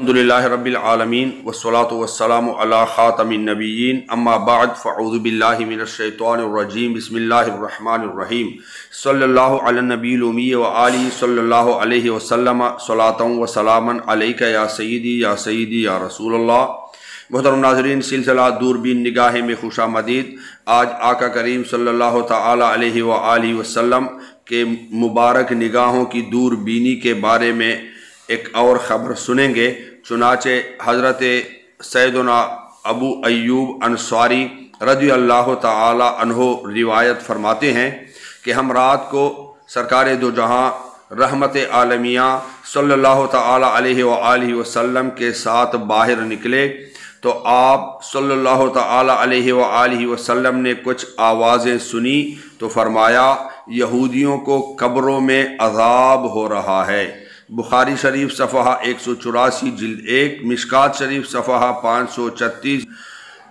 الحمدللہ رب العالمین والصلاة والسلام علی خاتم النبیین اما بعد فاعوذ باللہ من الشیطان الرجیم بسم اللہ الرحمن الرحیم صلی اللہ علی النبی الامی وآلہ صلی اللہ علیہ وسلم صلاۃ و سلاما علیک یا سیدی یا رسول اللہ۔ محترم ناظرین، سلسلہ دوربین نگاہ میں خوش آمدید۔ آج آقا کریم صلی اللہ تعالی علیہ وآلہ وسلم کے مبارک نگاہوں کی دوربینی کے بارے میں ایک اور خبر سنیں گے۔ چنانچہ حضرت سیدنا ابو ایوب انصاری رضی اللہ تعالی عنہ روایت فرماتے ہیں کہ ہم رات کو سرکار دو جہاں رحمت عالمیہ صلی اللہ تعالی علیہ وآلہ وسلم کے ساتھ باہر نکلے تو آپ صلی اللہ تعالی علیہ وآلہ وسلم نے کچھ آوازیں سنی تو فرمایا، یہودیوں کو قبروں میں عذاب ہو رہا ہے۔ بخاری شریف صفحہ 184 جلد 1، مشکات شریف صفحہ 536۔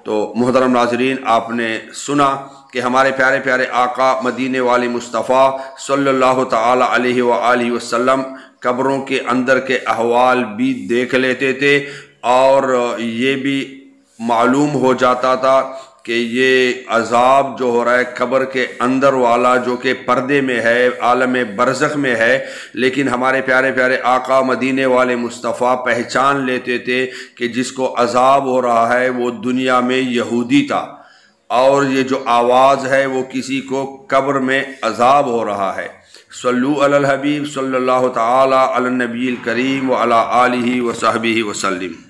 تو محترم ناظرین، آپ نے سنا کہ ہمارے پیارے پیارے آقا مدینے والے مصطفیٰ صلی اللہ تعالی علیہ وآلہ وسلم قبروں کے اندر کے احوال بھی دیکھ لیتے تھے، اور یہ بھی معلوم ہو جاتا تھا کہ یہ عذاب جو ہو رہا ہے قبر کے اندر والا، جو کہ پردے میں ہے، عالم برزخ میں ہے، لیکن ہمارے پیارے پیارے آقا مدینے والے مصطفیٰ پہچان لیتے تھے کہ جس کو عذاب ہو رہا ہے وہ دنیا میں یہودی تھا، اور یہ جو آواز ہے وہ کسی کو قبر میں عذاب ہو رہا ہے۔ صلو علی الحبیب صلی اللہ تعالی علی النبی الکریم وعلی آلہ وصحبہ وسلم۔